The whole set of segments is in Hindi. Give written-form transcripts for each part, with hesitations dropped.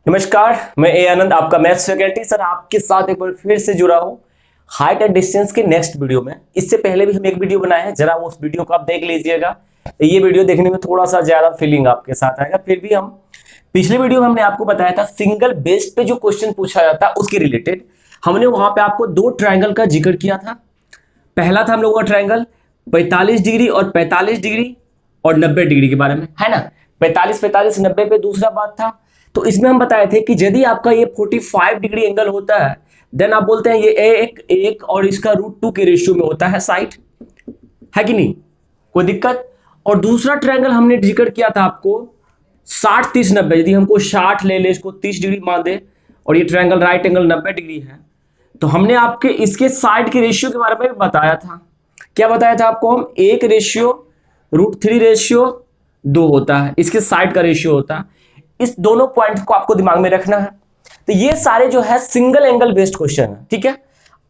नमस्कार, मैं ए आनंद आपका मैथ्स फैकल्टी सर आपके साथ एक बार फिर से जुड़ा हूं हाइट एंड डिस्टेंस के नेक्स्ट वीडियो में। इससे पहले भी हम एक वीडियो बनाए हैं, जरा उस वीडियो को आप देख लीजिएगा। तो ये वीडियो देखने में थोड़ा सा ज्यादा फीलिंग आपके साथ आएगा। फिर भी हम पिछले वीडियो में हमने आपको बताया था सिंगल बेस पे जो क्वेश्चन पूछा जाता है उसके रिलेटेड हमने वहां पे आपको दो ट्रायंगल का जिक्र किया था। पहला था हम लोगों का ट्रायंगल 45 डिग्री और 45 डिग्री और 90 डिग्री के बारे में, है ना। 45 45 90 पे दूसरा बात था। तो इसमें हम बताए थे कि यदि आपका ये 45 डिग्री एंगल होता है देन आप बोलते हैं ये एक और इसका √2 के रेशियो में होता है साइड, है कि नहीं, कोई दिक्कत। और दूसरा ट्रायंगल हमने जिक्र किया था आपको 60 30 90। यदि हमको 60 ले ले, इसको 30 डिग्री मान दे और ये ट्रायंगल राइट एंगल 90 डिग्री है, तो हमने आपके इसके साइड के रेशियो के बारे में भी बताया था। क्या बताया था आपको हम, 1 रेशियो √3 रेशियो 2 होता है, इसके साइड का रेशियो होता है। इस दोनों पॉइंट को आपको दिमाग में रखना है। तो ये सारे जो है सिंगल एंगल बेस्ड क्वेश्चन है, ठीक है।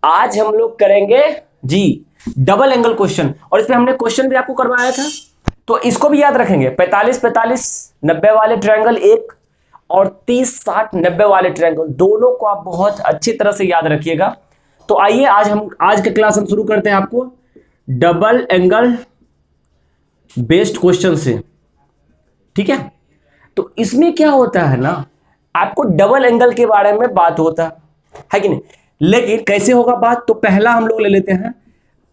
आज हम लोग करेंगे जी डबल एंगल क्वेश्चन, और इसमें हमने क्वेश्चन भी आपको करवाया था, तो इसको भी याद रखेंगे। 45 45 90 वाले ट्रायंगल एक और 30 60 90 वाले ट्रायंगल दोनों को आप बहुत अच्छी तरह से याद रखिएगा। तो आइए आज का क्लास हम शुरू करते हैं आपको डबल एंगल बेस्ड क्वेश्चन से, ठीक है। तो इसमें क्या होता है ना, आपको डबल एंगल के बारे में बात होता है कि नहीं, लेकिन कैसे होगा बात। तो पहला हम लोग ले लेते हैं,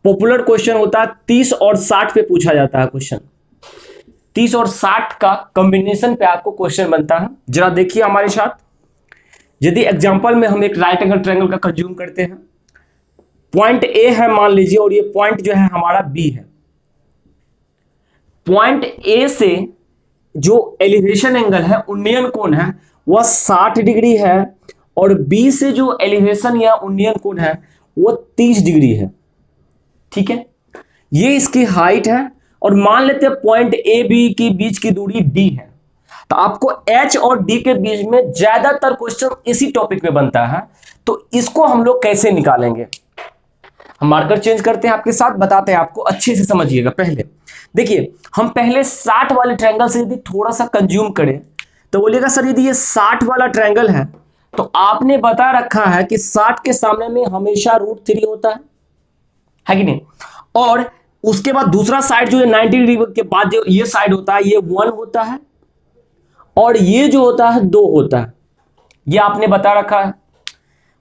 पॉपुलर क्वेश्चन होता है 30 और 60 पे पूछा जाता है क्वेश्चन। 30 और 60 का कॉम्बिनेशन पे आपको क्वेश्चन बनता है। जरा देखिए हमारे साथ, यदि एग्जांपल में हम एक राइट एंगल ट्रायंगल का कंज्यूम करते हैं, पॉइंट ए है मान लीजिए और ये पॉइंट जो है हमारा बी है। पॉइंट ए से जो एलिवेशन एंगल है, उन्नयन कोण है, वह 60 डिग्री है, और बी से जो एलिवेशन या उन्नयन कोण है वो 30 डिग्री है, ठीक है। ये इसकी हाइट है, और मान लेते हैं पॉइंट ए बी के बीच की दूरी डी है। तो आपको एच और डी के बीच में ज्यादातर क्वेश्चन इसी टॉपिक पे बनता है। तो इसको हम लोग कैसे निकालेंगे, हम मार्कर चेंज करते हैं, आपके साथ बताते हैं, आपको अच्छे से समझिएगा। पहले देखिए, हम पहले 60 वाले ट्रायंगल से यदि थोड़ा सा कंज्यूम करें तो बोलिएगा सर यदि ये 60 वाला ट्रायंगल है तो आपने बता रखा है कि 60 के सामने में हमेशा √3 होता है कि नहीं। और उसके बाद दूसरा साइड जो है 90 डिग्री के बाद जो ये साइड होता है ये 1 होता है, और ये जो होता है 2 होता है, ये आपने बता रखा है।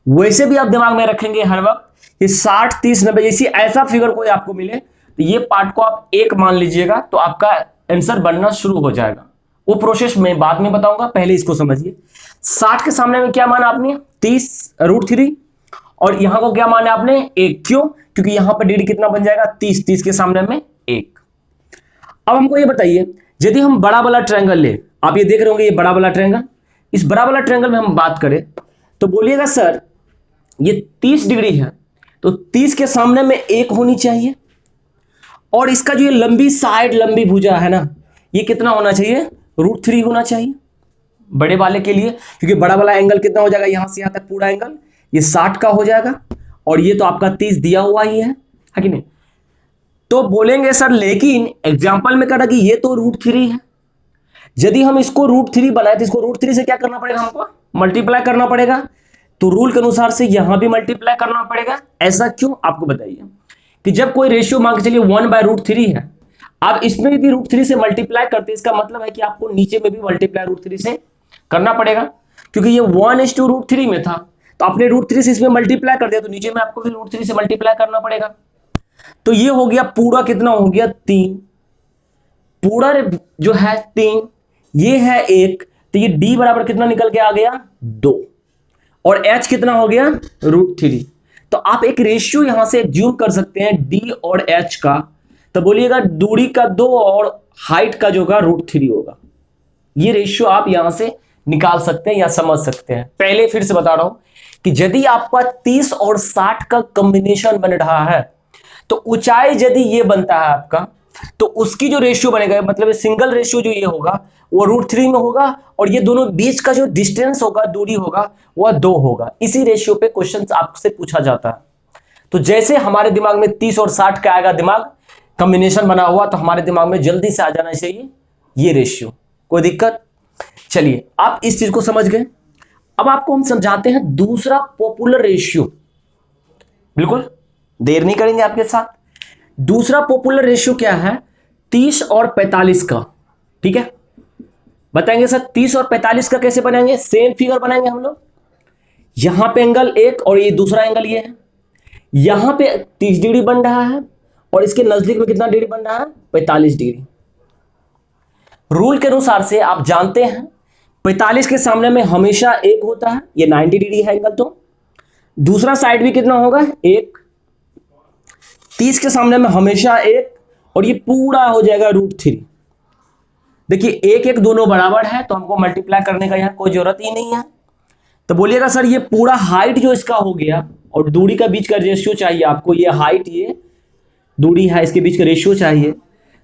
वैसे भी आप दिमाग में रखेंगे हर वक्त कि 60 30 90 जैसी ऐसा फिगर कोई आपको मिले तो ये पार्ट को आप 1 मान लीजिएगा, तो आपका आंसर बनना शुरू हो जाएगा। वो प्रोसेस मैं बाद में बताऊंगा, पहले इसको समझिए। 60 के सामने में क्या माना आपने, 30 √3, और यहां को क्या माना आपने 1। क्यों, क्योंकि यहां पर डिग्री कितना बन जाएगा 30, 30 के सामने में 1। अब हमको ये बताइए, यदि हम बड़ा वाला ट्रायंगल ले, आप ये देख रहे होंगे ये बड़ा वाला ट्रायंगल, इस बड़ा वाला ट्रायंगल में हम बात करें तो बोलिएगा सर ये 30 डिग्री है, तो 30 के सामने में 1 होनी चाहिए, और इसका जो ये लंबी साइड लंबी भुजा है ना, ये कितना होना चाहिए, √3 होना चाहिए बड़े वाले के लिए, क्योंकि बड़ा वाला एंगल कितना हो जाएगा, यहां से यहां तक पूरा एंगल ये 60 का हो जाएगा, और ये तो आपका 30 दिया हुआ ही है कि नहीं। तो बोलेंगे सर लेकिन एग्जाम्पल में कहा कि ये तो √3 है, यदि हम इसको √3 बनाए तो इसको √3 से क्या करना पड़ेगा, हमको मल्टीप्लाई करना पड़ेगा। तो रूल के अनुसार से यहां भी मल्टीप्लाई करना पड़ेगा। ऐसा क्यों, आपको बताइए कि जब कोई रेशियो मान के चलिए 1/√3 है, आप इसमें भी √3 से मल्टीप्लाई करते हैं, इसका मतलब है कि आपको नीचे में भी मल्टीप्लाई √3 से करना पड़ेगा, क्योंकि ये 1:√3 में था, तो आपने √3 से इसमें मल्टीप्लाई कर दिया, तो नीचे में आपको भी √3 से मल्टीप्लाई करना पड़ेगा। तो ये हो गया पूरा, कितना हो गया 3, पूरा जो है 3, ये है 1, तो ये d बराबर कितना निकल के आ गया 2, और h कितना हो गया √3। तो आप एक रेशियो यहां से एज्यूम कर सकते हैं d और h का, तो बोलिएगा दूरी का 2 और हाइट का जो होगा √3 होगा। ये रेशियो आप यहां से निकाल सकते हैं या समझ सकते हैं। पहले फिर से बता रहा हूं कि यदि आपका 30 और 60 का कॉम्बिनेशन बन रहा है, तो ऊंचाई यदि ये बनता है आपका, तो उसकी जो रेशियो बनेगा, मतलब सिंगल रेशियो जो ये होगा वो √3 में होगा, और ये दोनों बीच का जो डिस्टेंस होगा, दूरी होगा, वह 2 होगा। इसी रेशियो पे क्वेश्चन आपसे पूछा जाता है। तो जैसे हमारे दिमाग में 30 और 60 का आएगा दिमाग कॉम्बिनेशन बना हुआ, तो हमारे दिमाग में जल्दी से आ जाना चाहिए ये रेशियो। कोई दिक्कत, चलिए आप इस चीज को समझ गए। अब आपको हम समझाते हैं दूसरा पॉपुलर रेशियो, बिल्कुल देर नहीं करेंगे आपके साथ। दूसरा पॉपुलर रेशियो क्या है? 30 और 45 का। ठीक है, बताएंगे सर 30 और 45 का कैसे बनाएंगे? सेम फिगर बनाएंगे हम लोग। यहां पे एंगल एक और ये दूसरा एंगल ये है, यहां पे 30 डिग्री बन रहा है और इसके नजदीक में कितना डिग्री बन रहा है? 45 डिग्री। रूल के अनुसार से आप जानते हैं 45 के सामने में हमेशा एक होता है, ये 90 डिग्री है एंगल, तो दूसरा साइड भी कितना होगा? एक। 30 के सामने में हमेशा एक और ये पूरा हो जाएगा √3। देखिए एक एक दोनों बराबर है तो हमको मल्टीप्लाई करने का यहां कोई जरूरत ही नहीं है। तो बोलिएगा सर ये पूरा हाइट जो इसका हो गया और दूरी का बीच का रेशियो चाहिए आपको, ये हाइट ये दूरी है इसके बीच का रेशियो चाहिए।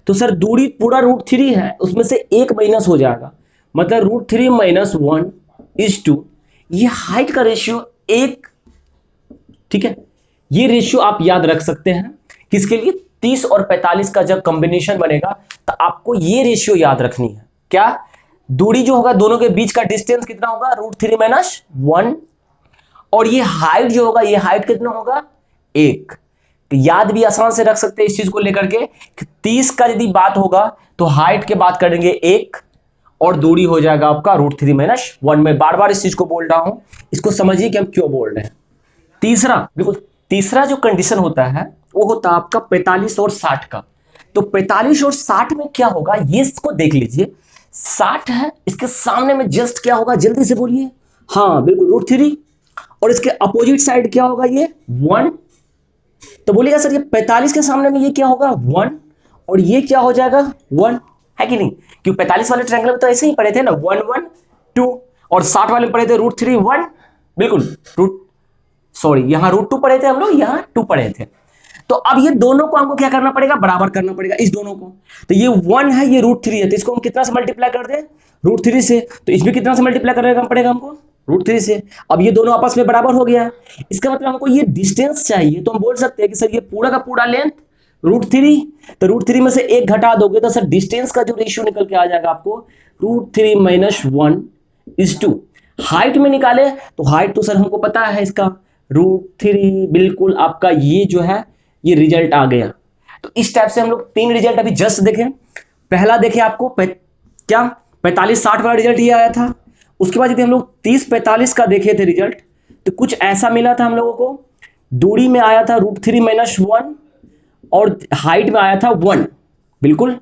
तो सर दूरी पूरा √3 है, उसमें से एक माइनस हो जाएगा, मतलब √3 - 1:2। ये हाइट का रेशियो एक। ठीक है, ये रेशियो आप याद रख सकते हैं किसके लिए? 30 और 45 का जब कॉम्बिनेशन बनेगा तो आपको ये रेशियो याद रखनी है। क्या? दूरी जो होगा दोनों के बीच का डिस्टेंस कितना होगा? √3 - 1। और ये हाइट जो होगा, ये हाइट कितना होगा? एक। तो याद भी आसान से रख सकते हैं इस चीज को लेकर के कि 30 का यदि बात होगा तो हाइट के बात करेंगे एक और दूरी हो जाएगा आपका √3 - 1। मैं बार बार इस चीज को बोल रहा हूं, इसको समझिए कि हम क्यों बोल रहे हैं। तीसरा, बिल्कुल तीसरा जो कंडीशन होता है वो होता है आपका 45 और 60 का। तो 45 और 60 में क्या होगा ये इसको देख लीजिए। 60 है, इसके सामने में जस्ट क्या होगा? जल्दी से बोलिए। हाँ बिल्कुल √3। और इसके अपोजिट साइड क्या होगा? ये 1। तो बोलिएगा सर ये 45 के सामने में ये क्या होगा? 1। और ये क्या हो जाएगा? 1 है कि नहीं? क्यों 45 वाले ट्रायंगल में तो ऐसे ही पढ़े थे ना, 1 1 2। और 60 वाले में पढ़े थे √3 1। बिल्कुल सॉरी यहां √2 पढ़े थे हम लोग, यहां 2 पढ़े थे। तो अब ये दोनों को हमको क्या करना पड़ेगा? बराबर करना पड़ेगा इस दोनों को। तो ये 1 है, ये √3 है, तो इसको हम कितना से मल्टीप्लाई कर दें? √3 से। तो इसमें कितना से मल्टीप्लाई करना पड़ेगा हमको? √3 से। अब ये दोनों आपस में बराबर हो गया है, इसका मतलब हमको ये डिस्टेंस चाहिए। तो हम बोल सकते हैं कि सर ये पूरा का पूरा लेंथ √3, तो √3 में से एक घटा दोगे तो सर डिस्टेंस का जो रेशियो निकल के आ जाएगा आपको √3 - 1:2। हाइट में निकाले तो हाइट तो सर हमको पता है इसका √3। बिल्कुल आपका ये जो है ये रिजल्ट आ गया। तो इस टाइप से हम लोग 3 रिजल्ट अभी जस्ट देखें। पहला देखें आपको क्या 45-60 वाला रिजल्ट ये आया था। उसके बाद यदि हम लोग 30-45 का देखे थे रिजल्ट तो कुछ ऐसा मिला था हम लोगों को। दूरी में आया था √3 - 1 और हाइट में आया था 1। बिल्कुल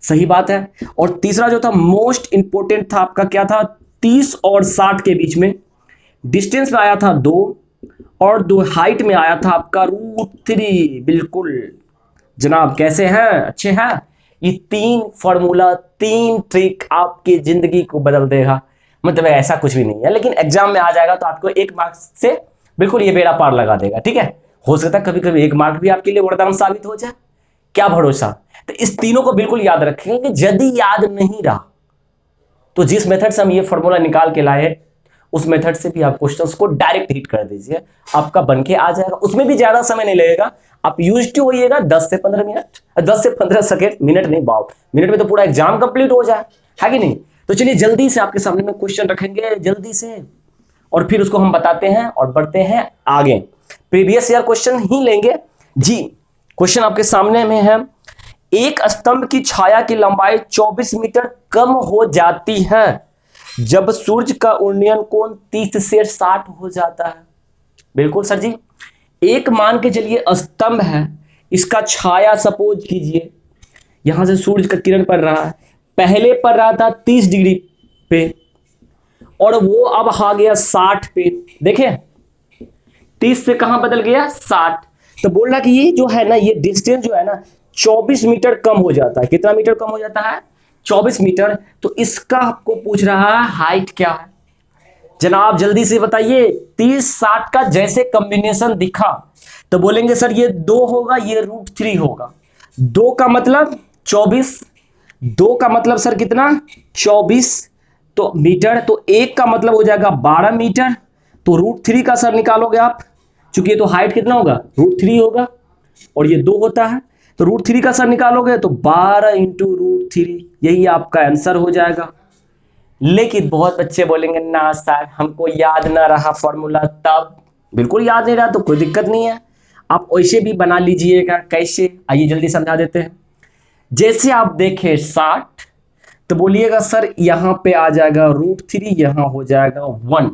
सही बात है। और तीसरा जो था मोस्ट इंपोर्टेंट था आपका, क्या था? 30 और 60 के बीच में डिस्टेंस में आया था 2 और दो हाइट में आया था आपका √3। बिल्कुल जनाब, कैसे हैं? अच्छे हैं? ये 3 फॉर्मूला, 3 ट्रिक आपकी जिंदगी को बदल देगा। मतलब ऐसा कुछ भी नहीं है, लेकिन एग्जाम में आ जाएगा तो आपको 1 मार्क से बिल्कुल ये बेड़ा पार लगा देगा। ठीक है, हो सकता है कभी कभी 1 मार्क भी आपके लिए वरदान साबित हो जाए, क्या भरोसा। तो इस तीनों को बिल्कुल याद रखेंगे कि यदि याद नहीं रहा तो जिस मेथड से हम ये फॉर्मूला निकाल के लाए उस मेथड से भी आप क्वेश्चंस को डायरेक्ट हिट कर दीजिए, आपका बनके आ जाएगा। उसमें भी ज्यादा समय नहीं लगेगा, आप यूज्ड टू होइएगा 10 से 15 मिनट, 10 से 15 सेकेंड, मिनट नहीं बाप, मिनट में तो पूरा एग्जाम कंप्लीट हो जाए, है कि नहीं। तो चलिए जल्दी से आपके सामने में क्वेश्चन रखेंगे जल्दी से, और फिर उसको हम बताते हैं और बढ़ते हैं आगे। प्रीवियस ईयर क्वेश्चन ही लेंगे जी। क्वेश्चन आपके सामने में है, एक स्तंभ की छाया की लंबाई 24 मीटर कम हो जाती है जब सूर्य का उन्नयन कोण 30 से 60 हो जाता है। बिल्कुल सर जी, एक मान के चलिए स्तंभ है, इसका छाया सपोज कीजिए यहां से सूर्य का किरण पड़ रहा है, पहले पड़ रहा था 30 डिग्री पे और वो अब आ गया 60 पे। देखें 30 से कहां बदल गया? 60। तो बोल रहा कि ये जो है ना, ये डिस्टेंस जो है ना 24 मीटर कम हो जाता है। कितना मीटर कम हो जाता है? 24 मीटर। तो इसका आपको पूछ रहा है हाइट क्या है जनाब, जल्दी से बताइए। 30-60 का जैसे कॉम्बिनेशन दिखा तो बोलेंगे सर ये 2 होगा, ये √3 होगा। 2 का मतलब 24, 2 का मतलब सर कितना? 24 तो मीटर, तो 1 का मतलब हो जाएगा 12 मीटर। तो √3 का सर निकालोगे आप, चूंकि ये तो हाइट कितना होगा? √3 होगा और ये 2 होता है, तो √3 का सर निकालोगे तो 12 × √3, यही आपका आंसर हो जाएगा। लेकिन बहुत बच्चे बोलेंगे ना सर हमको याद ना रहा फॉर्मूला, तब बिल्कुल याद नहीं रहा तो कोई दिक्कत नहीं है, आप वैसे भी बना लीजिएगा। कैसे, आइए जल्दी समझा देते हैं। जैसे आप देखें 60, तो बोलिएगा सर यहाँ पे आ जाएगा √3, यहाँ हो जाएगा 1।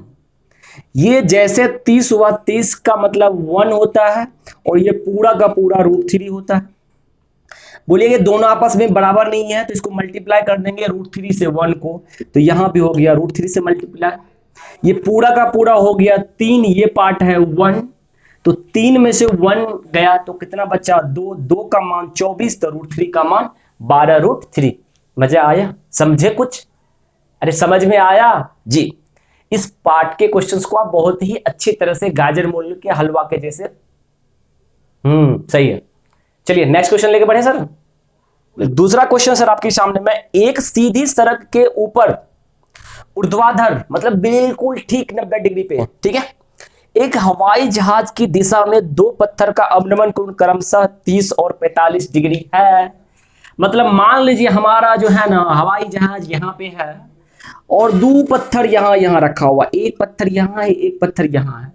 ये जैसे 30 हुआ, 30 का मतलब 1 होता है और ये पूरा का पूरा √3 होता है। बोलिए दोनों आपस में बराबर नहीं है तो इसको मल्टीप्लाई कर देंगे √3 से 1 को, तो यहां भी हो गया √3 से मल्टीप्लाई, ये पूरा का पूरा हो गया 3, ये पार्ट है 1, तो 3 में से 1 गया तो कितना बचा 2, 2 का मान 24, तो √3 का मान 12√3। मजा आया, समझे कुछ? अरे समझ में आया जी। इस पार्ट के क्वेश्चंस को आप बहुत ही अच्छी तरह से गाजर मूल के हलवा के जैसे, सही है। चलिए नेक्स्ट क्वेश्चन लेके बढ़े सर। दूसरा क्वेश्चन सर आपके सामने में, एक सीधी सड़क के ऊपर ऊर्ध्वाधर मतलब बिल्कुल ठीक 90 डिग्री पे है, ठीक है, एक हवाई जहाज की दिशा में दो पत्थर का अवनमन कोण क्रमशः 30 और 45 डिग्री है। मतलब मान लीजिए हमारा जो है ना हवाई जहाज यहाँ पे है और दो पत्थर यहाँ रखा हुआ, एक पत्थर यहाँ है, एक पत्थर यहाँ है,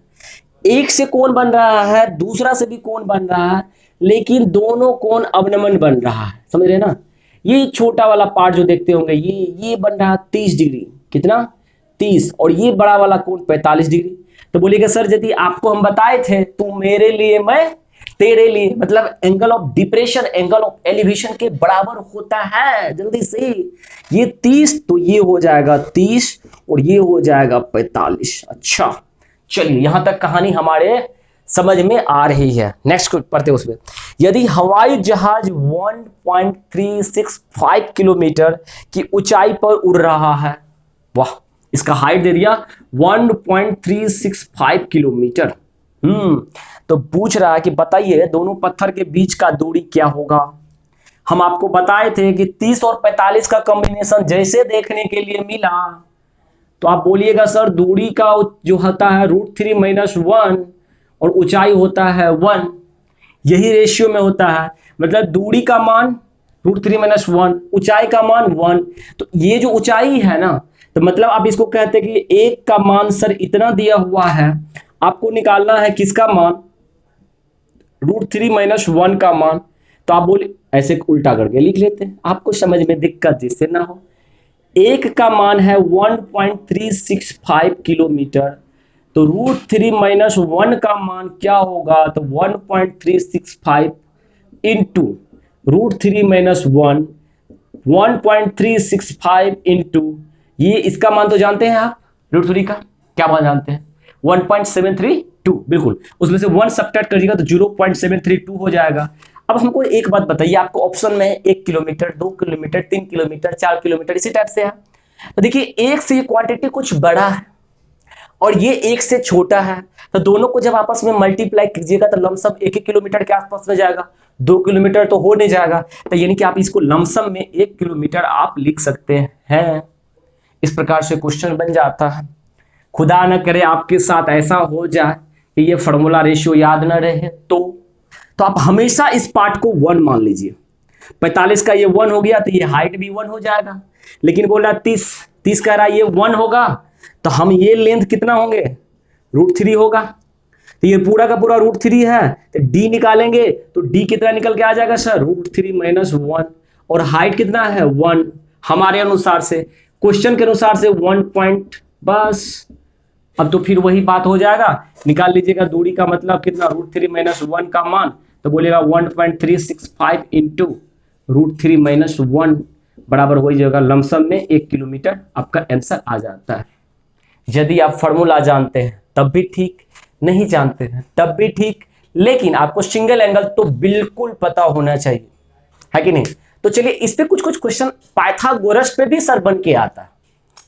एक से कोण बन रहा है, दूसरा से भी कोण बन रहा है, लेकिन दोनों कोण अवनमन बन रहा है, समझ रहे ना? ये छोटा वाला पार्ट जो देखते होंगे ये बन रहा है 30 डिग्री, कितना 30, और ये बड़ा वाला कोण 45 डिग्री। तो बोलिएगा सर यदि आपको हम बताए थे तू मेरे लिए मैं तेरे लिए, मतलब angle of depression angle of elevation के बराबर होता है, जल्दी से ये 30 तो ये हो जाएगा 30 और ये हो जाएगा 45। अच्छा चलिए यहां तक कहानी हमारे समझ में आ रही है। नेक्स्ट पढ़ते उसमें, यदि हवाई जहाज 1.365 किलोमीटर की ऊंचाई पर उड़ रहा है, वाह, इसका हाइट दे दिया 1.365 किलोमीटर, तो पूछ रहा है कि बताइए दोनों पत्थर के बीच का दूरी क्या होगा। हम आपको बताए थे कि 30 और 45 का कॉम्बिनेशन जैसे देखने के लिए मिला, तो आप बोलिएगा सर दूरी का जो होता है √3 - 1 और ऊंचाई होता है 1, यही रेशियो में होता है, मतलब दूरी का मान √3 - 1, ऊंचाई का मान 1, तो ये जो ऊंचाई है ना, तो मतलब आप इसको कहते हैं कि एक का मान सर इतना दिया हुआ है, आपको निकालना है किसका मान, √3 - 1 का मान, तो आप बोले ऐसे उल्टा करके लिख लेते हैं, आपको समझ में दिक्कत जिससे ना हो। एक का मान है 1.365 किलोमीटर, तो √3 - 1 का मान क्या होगा, तो 1.365 इंटू √3 - 1, 1.365 इंटू ये इसका मान तो जानते हैं आप, √3 का क्या मान जानते हैं, 1.732, बिल्कुल उसमें से 1 सब्ट्रैक्ट करिएगा तो 0.732 हो जाएगा। अब हमको एक बात बताइए, आपको ऑप्शन में 1 किलोमीटर, 2 किलोमीटर, 3 किलोमीटर, 4 किलोमीटर इसी टाइप से है, तो देखिए एक से ये क्वांटिटी कुछ बड़ा है और ये एक से छोटा है, तो दोनों को जब आपस में मल्टीप्लाई कीजिएगा तो लमसम 1 किलोमीटर के आसपास में जाएगा, 2 किलोमीटर तो हो नहीं जाएगा, तो यानी कि आप इसको लमसम में 1 किलोमीटर आप लिख सकते हैं। इस प्रकार से क्वेश्चन बन जाता है। खुदा न करे आपके साथ ऐसा हो जाए कि ये फॉर्मूला रेशियो याद न रहे तो आप हमेशा इस पार्ट को 1 मान लीजिए। 45 का ये 1 हो गया तो ये हाइट भी 1 हो जाएगा, लेकिन बोल रहा 30 कह रहा है ये 1 होगा, तो हम ये लेंथ कितना होंगे, √3 होगा, तो ये पूरा का पूरा √3 है, तो d निकालेंगे तो d कितना निकल के आ जाएगा सर, √3 - 1, और हाइट कितना है 1, हमारे अनुसार से, क्वेश्चन के अनुसार से 1 पॉइंट, बस अब तो फिर वही बात हो जाएगा, निकाल लीजिएगा दूरी का मतलब कितना, √3 - 1 का मान, तो बोलेगा 1.365 इंटू √3 - 1 बराबर हो जाएगा लमसम में 1 किलोमीटर, आपका आंसर आ जाता है। यदि आप फॉर्मूला जानते हैं तब भी ठीक, नहीं जानते हैं तब भी ठीक, लेकिन आपको सिंगल एंगल तो बिल्कुल पता होना चाहिए, है कि नहीं? तो चलिए इस पे कुछ क्वेश्चन पाइथागोरस पे भी सर बन के आता है,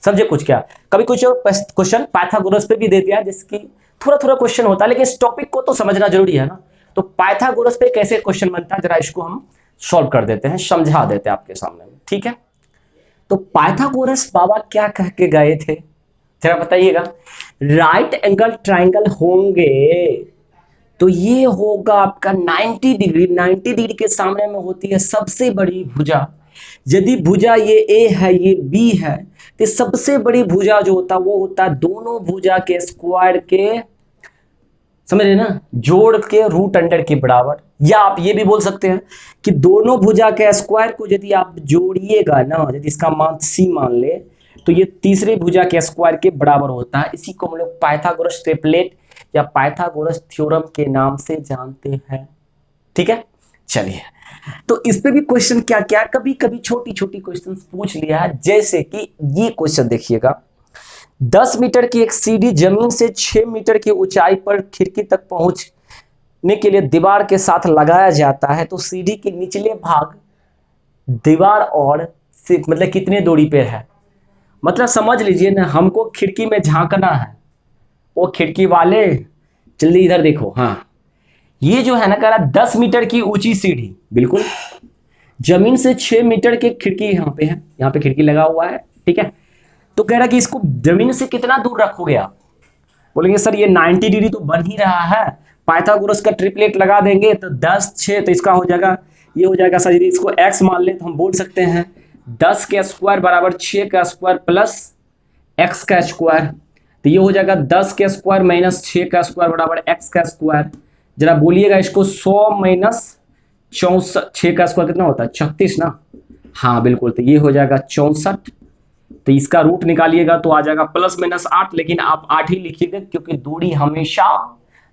समझे कुछ क्या, कभी कुछ क्वेश्चन पाइथागोरस पे भी दे दिया, जिसकी थोड़ा क्वेश्चन होता है, लेकिन इस टॉपिक को तो समझना जरूरी है ना। तो पाइथागोरस पे कैसे क्वेश्चन बनता है जरा इसको हम सॉल्व कर देते हैं, समझा देते हैं आपके सामने, ठीक है? तो पाइथागोरस बाबा क्या कह के गए थे जरा बताइएगा, राइट एंगल ट्राइंगल होंगे तो ये होगा आपका 90 डिग्री, 90 डिग्री के सामने में होती है सबसे बड़ी भुजा, यदि भुजा ये ए है ये बी है तो सबसे बड़ी भुजा जो होता है वो होता है दोनों भुजा के स्क्वायर के, समझ रहे ना, जोड़ के रूट अंडर के बराबर। या आप ये भी बोल सकते हैं कि दोनों भुजा के स्क्वायर को यदि आप जोड़िएगा ना, यदि इसका मान सी मान ले तो ये तीसरे भुजा के स्क्वायर के बराबर होता है। इसी को हम लोग पाइथागोरस ट्रिपलेट या पाइथागोरस थ्योरम के नाम से जानते हैं। ठीक है, चलिए, तो इस पे भी क्वेश्चन क्या क्या कभी कभी छोटी छोटी क्वेश्चन पूछ लिया है। जैसे कि ये क्वेश्चन देखिएगा, 10 मीटर की एक सीढ़ी जमीन से 6 मीटर की ऊंचाई पर खिड़की तक पहुंचने के लिए दीवार के साथ लगाया जाता है, तो सीढ़ी के निचले भाग दीवार और से मतलब कितने दूरी पे है। मतलब समझ लीजिए ना, हमको खिड़की में झांकना है, वो खिड़की वाले जल्दी इधर देखो, हाँ ये जो है ना कह रहा 10 मीटर की ऊंची सीढ़ी, बिल्कुल जमीन से 6 मीटर की खिड़की यहाँ पे है, यहाँ पे खिड़की लगा हुआ है, ठीक है। तो कह रहा कि इसको जमीन से कितना दूर रखोगे आप। बोलेंगे सर ये 90 डिग्री तो बन ही रहा है, पाइथागोरस का ट्रिपलेट लगा देंगे तो 10 6 तो इसका हो जाएगा, ये हो जाएगा सर। यदि इसको x मान ले तो हम बोल सकते हैं 10 का स्क्वायर बराबर 6 का स्क्वायर प्लस x का स्क्वायर, तो ये हो जाएगा 10 का स्क्वायर माइनस 6 का स्क्वायर बराबर x का स्क्वायर। जरा बोलिएगा इसको 100 माइनस 64, 6 का स्क्वायर कितना होता है 36 ना, हाँ बिल्कुल, तो ये हो जाएगा 64। तो इसका रूट निकालिएगा तो आ जाएगा प्लस माइनस 8, लेकिन आप 8 ही लिखिएगा क्योंकि दूरी हमेशा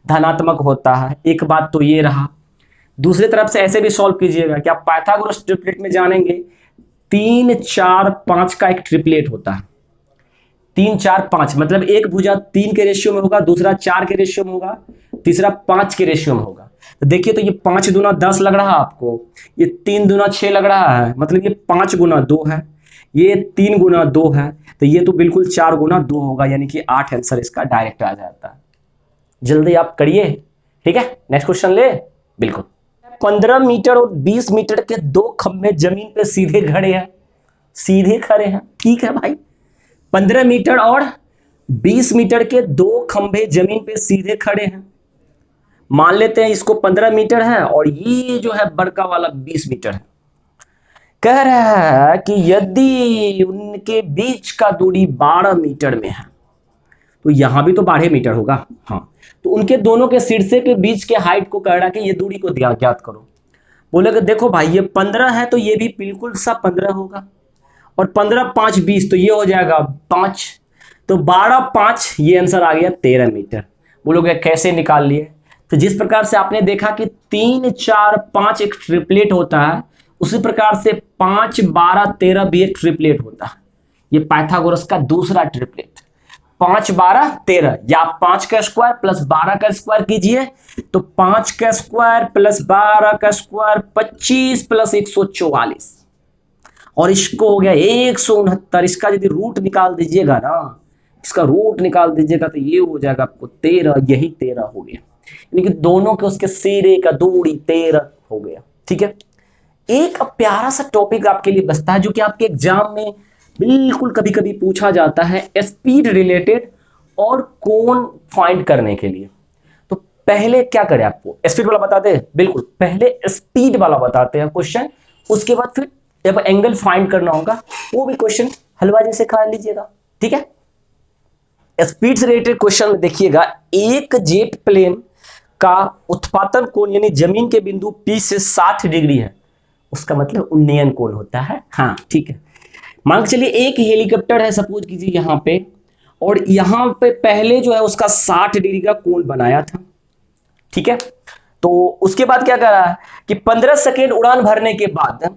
धनात्मक होता है। एक बात तो ये रहा। दूसरी तरफ से ऐसे भी सॉल्व कीजिएगा कि आप पाइथागोरस ट्रिपलेट में जानेंगे 3 4 5 का एक ट्रिपलेट होता है। 3 4 5 मतलब एक भुजा 3 के रेशियो में होगा, दूसरा 4 के रेशियो में होगा, तीसरा 5 के रेशियो में होगा। तो देखिए, तो ये 5 दूना 10 लग रहा है आपको, ये 3 दूना 6 लग रहा है, मतलब ये 5 गुना 2 है, ये 3 गुना 2 है, तो ये तो बिल्कुल 4 गुना 2 होगा, यानी कि 8 आंसर इसका डायरेक्ट आ जाता है। जल्दी आप करिए, ठीक है। नेक्स्ट क्वेश्चन ले, बिल्कुल 15 मीटर और 20 मीटर के दो खंभे जमीन पे सीधे खड़े हैं, सीधे खड़े हैं, ठीक है भाई। 15 मीटर और 20 मीटर के दो खंभे जमीन पे सीधे खड़े हैं। मान लेते हैं इसको 15 मीटर है और ये जो है बड़का वाला 20 मीटर है। कह रहा है कि यदि उनके बीच का दूरी 12 मीटर में है, तो यहां भी तो 12 मीटर होगा, हाँ, तो उनके दोनों के शीर्षे के बीच के हाइट को कह रहा है कि ये दूरी को ज्ञात करो। बोलेगा देखो भाई ये 15 है तो ये भी बिल्कुल सा 15 होगा, और 15 5 20 तो ये हो जाएगा 5, तो 12 5 ये आंसर आ गया 13 मीटर। बोलोगे कैसे निकाल लिए, तो जिस प्रकार से आपने देखा कि 3 4 5 एक ट्रिपलेट होता है, उसी प्रकार से 5 12 13 भी एक ट्रिपलेट होता है। ये पाइथागोरस का दूसरा ट्रिपलेट, 5 12 13, या 5 का स्क्वायर प्लस 12 का स्क्वायर कीजिए तो 5 का स्क्वायर प्लस 12 का स्क्वायर 25 प्लस 144, और इसको हो गया 169। इसका यदि रूट निकाल दीजिएगा ना, इसका रूट निकाल दीजिएगा तो ये हो जाएगा आपको 13, यही 13 हो गया, यानी कि दोनों के उसके सिरे का दूरी 13 हो गया, ठीक है। एक प्यारा सा टॉपिक आपके लिए बचता है जो कि आपके एग्जाम में बिल्कुल कभी कभी पूछा जाता है, स्पीड रिलेटेड और कोण फाइंड करने के लिए। तो पहले क्या करें, आपको स्पीड वाला बताते हैं, बिल्कुल पहले स्पीड वाला बताते हैं क्वेश्चन, उसके बाद फिर जब एंगल फाइंड करना होगा वो भी क्वेश्चन हलवा जैसे खा लीजिएगा, ठीक है। स्पीड से रिलेटेड क्वेश्चन में देखिएगा, एक जेट प्लेन का उत्पातन कोण यानी जमीन के बिंदु P से 60 डिग्री है, उसका मतलब उन्नयन कोण होता है, हाँ ठीक है। मान के चलिए एक हेलीकॉप्टर है सपोज कीजिए यहाँ पे, और यहाँ पे पहले जो है उसका 60 डिग्री का कोण बनाया था, ठीक है। तो उसके बाद क्या करा कि 15 सेकेंड उड़ान भरने के बाद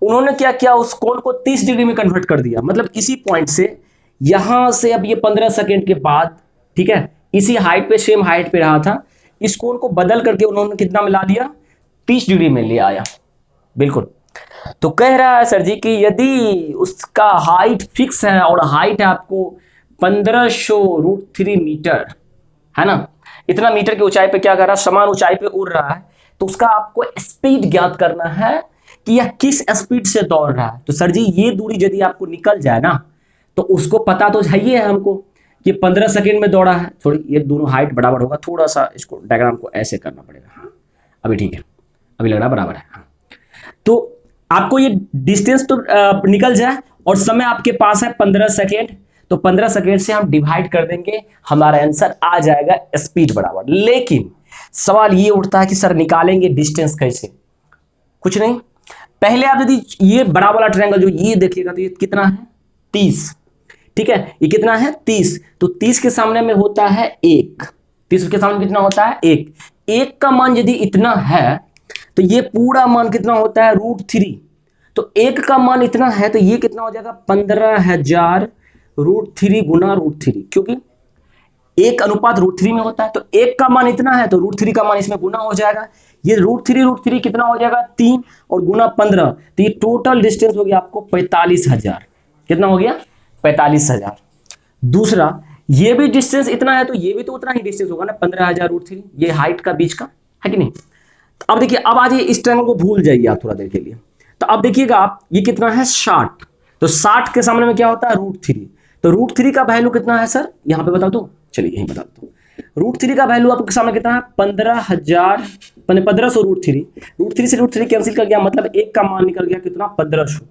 उन्होंने क्या किया, उस कोण को 30 डिग्री में कन्वर्ट कर दिया। मतलब इसी पॉइंट से यहां से अब ये 15 सेकेंड के बाद, ठीक है, इसी हाइट पे सेम हाइट पे रहा था, इस कोण को बदल करके उन्होंने कितना मिला दिया, 30 डिग्री में ले आया, बिल्कुल। तो कह रहा है सर जी कि यदि उसका हाइट फिक्स है और हाइट है आपको 1500√3 मीटर है ना, इतना मीटर की ऊंचाई पे क्या कर रहा है, समान ऊंचाई पे उड़ रहा है, तो उसका आपको स्पीड ज्ञात करना है कि यह किस स्पीड से दौड़ रहा है। तो सर जी ये दूरी यदि आपको निकल जाए ना, तो उसको पता तो चाहिए हमको कि 15 सेकेंड में दौड़ा है। थोड़ी ये दोनों हाइट बराबर होगा, थोड़ा सा इसको डायग्राम को ऐसे करना पड़ेगा, हाँ अभी ठीक है, अभी लग रहा बराबर है, हाँ। तो आपको ये डिस्टेंस तो निकल जाए और समय आपके पास है 15 सेकेंड, तो 15 सेकेंड से हम डिवाइड कर देंगे, हमारा आंसर आ जाएगा स्पीड बराबर। लेकिन सवाल ये उठता है कि सर निकालेंगे डिस्टेंस कैसे? कुछ नहीं, पहले आप यदि ये बड़ा वाला ट्रायंगल जो ये देखिएगा तो ये कितना है 30, ठीक है, ये कितना है 30, तो 30 के सामने में होता है 1, 30 के सामने कितना होता है 1, 1 का मान यदि इतना है तो ये पूरा मान कितना होता है √3, तो 1 का मान इतना है तो ये कितना हो जाएगा 15,000 √3 गुना √3, क्योंकि 1:√3 में होता है, तो 1 का मान इतना है तो √3 का मान इसमें गुना हो जाएगा, ये √3 कितना हो जाएगा 3 और गुना 15, तो ये टोटल डिस्टेंस हो गया आपको 45,000, कितना हो गया 45,000। दूसरा ये भी डिस्टेंस इतना है तो ये भी तो उतना ही डिस्टेंस होगा ना 15,000 √3, ये हाइट का बीच का है कि नहीं। तो अब देखिए, अब आज इस ट्रायंगल को भूल जाइए आप थोड़ा देर के लिए, तो अब देखिएगा आप ये कितना है 60, तो 60 के सामने में क्या होता है √3, तो √3 का वैल्यू कितना है सर, यहां पे बता दो, चलिए यहीं बता दो, √3 का वैल्यू आपके सामने कितना है 15,000, 1500 √3 से √3 कैंसिल कर गया, मतलब 1 का मान निकल गया कितना 1500,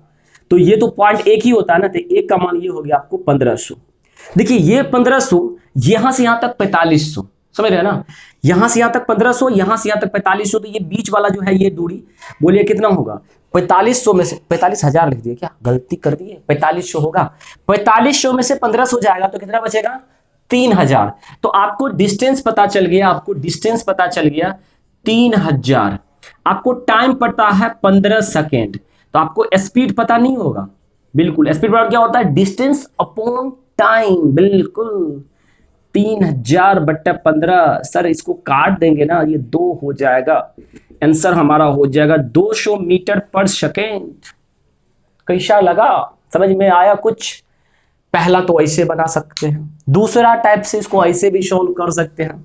तो ये तो पॉइंट 1 ही होता है ना, तो 1 का मान ये हो गया आपको 1500। देखिए ये 1500 यहां से यहां तक 4500, समझ रहे हैं ना, यहां से यहां तक 1500, यहां से यहां तक 4500, तो ये बीच वाला जो है ये दूरी बोलिए कितना होगा 4500 में से 45,000 लिख दिए, क्या गलती कर दिए, 4500 होगा, 4500 में से 1500 जाएगा तो कितना बचेगा 3000, तो आपको डिस्टेंस पता चल गया, आपको डिस्टेंस पता चल गया 3000, आपको टाइम पता है 15 सेकेंड, तो आपको स्पीड पता नहीं होगा, बिल्कुल स्पीड बराबर क्या होता है डिस्टेंस अपॉन टाइम, बिल्कुल 3000/15, सर इसको काट देंगे ना ये 2 हो जाएगा, आंसर हमारा हो जाएगा 200 मीटर पर सेकेंड। कैसा लगा, समझ में आया कुछ? पहला तो ऐसे बना सकते हैं, दूसरा टाइप से इसको ऐसे भी सॉल्व कर सकते हैं,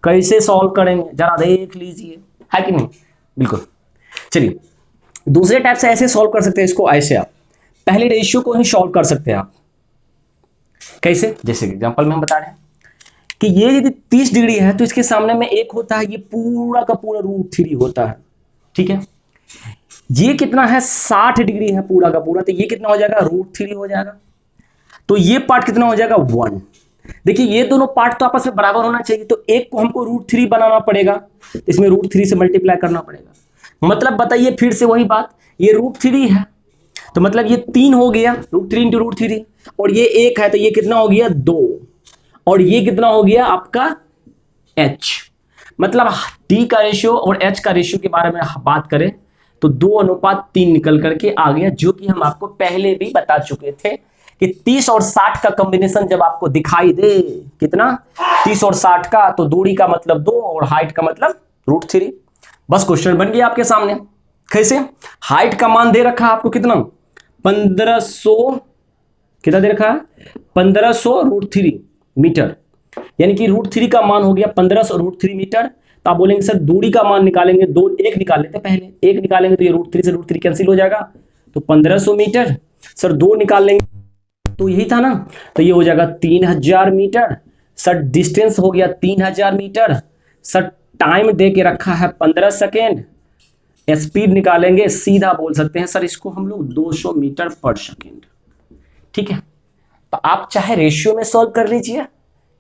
कैसे सॉल्व करेंगे जरा देख लीजिए, है कि नहीं, बिल्कुल। चलिए दूसरे टाइप से ऐसे सॉल्व कर सकते हैं इसको, ऐसे आप पहले रेशियो को ही सॉल्व कर सकते हैं आप, कैसे, जैसे एग्जांपल में हम बता रहे हैं कि ये यदि 30 डिग्री है तो इसके सामने में 1 होता है, ये पूरा का पूरा √3 होता है, ठीक है, ये कितना है 60 डिग्री है पूरा का पूरा, तो ये कितना हो जाएगा √3 हो जाएगा, तो ये पार्ट कितना हो जाएगा 1। देखिए ये दोनों पार्ट तो आपस में बराबर होना चाहिए, तो एक को हमको √3 बनाना पड़ेगा, इसमें √3 से मल्टीप्लाई करना पड़ेगा, मतलब बताइए फिर से वही बात, ये √3 है तो मतलब ये 3 हो गया, √3 × √3, और ये 1 है तो ये कितना हो गया 2, और ये कितना हो गया आपका h, मतलब d का रेशियो और h का रेशियो के बारे में बात करें तो 2:3 निकल करके आ गया, जो कि हम आपको पहले भी बता चुके थे कि 30 और 60 का कॉम्बिनेशन जब आपको दिखाई दे, कितना 30 और 60 का, तो दूरी का मतलब 2 और हाइट का मतलब √3, बस क्वेश्चन बन गया आपके सामने। कैसे, हाइट का मान दे रखा है आपको कितना 1500, कितना दे रखा है 1500 √3 मीटर, यानी कि √3 का मान हो गया 1500 √3 मीटर, तो आप बोलेंगे सर दूरी का मान निकालेंगे, 1 निकाल लेते पहले, 1 निकालेंगे तो ये √3 से √3 कैंसिल हो जाएगा, तो 1500 मीटर, सर 2 निकाल लेंगे तो यही था ना, तो ये हो जाएगा 3000 मीटर, सर डिस्टेंस हो गया 3000 मीटर, सर टाइम दे के रखा है 15 सेकेंड, स्पीड निकालेंगे, सीधा बोल सकते हैं सर इसको हम लोग 200 मीटर पर सेकेंड, ठीक है। तो आप चाहे रेशियो में सॉल्व कर लीजिए,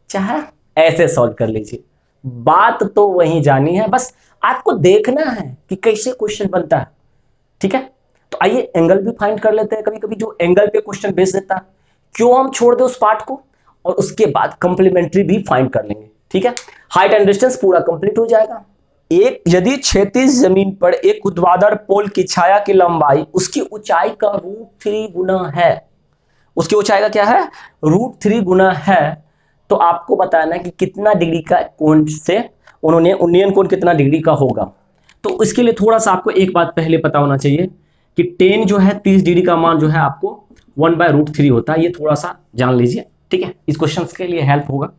चाहे ऐसे सॉल्व कर लीजिए, बात तो वही जानी है, बस आपको देखना है कि कैसे क्वेश्चन बनता है, ठीक है। तो आइए एंगल भी फाइंड कर लेते हैं, कभी कभी जो एंगल पे क्वेश्चन बेस देता है, क्यों हम छोड़ दे उस पार्ट को, और उसके बाद कंप्लीमेंट्री भी फाइंड कर लेंगे, ठीक है। हाइट एंड डिस्टेंस पूरा कंप्लीट हो जाएगा। एक यदि क्षैतिज जमीन पर एक ऊर्ध्वाधर पोल की छाया की लंबाई उसकी ऊंचाई का √3 गुना है, उसकी ऊंचाई का क्या है √3 गुना है, तो आपको बताना है कि कितना डिग्री का कोण से उन्होंने उन्नयन कोण कितना डिग्री का होगा। तो इसके लिए थोड़ा सा आपको एक बात पहले पता होना चाहिए कि tan जो है 30 डिग्री का मान जो है आपको 1/√3 होता है, ये थोड़ा सा जान लीजिए, ठीक है, इस क्वेश्चन के लिए हेल्प होगा।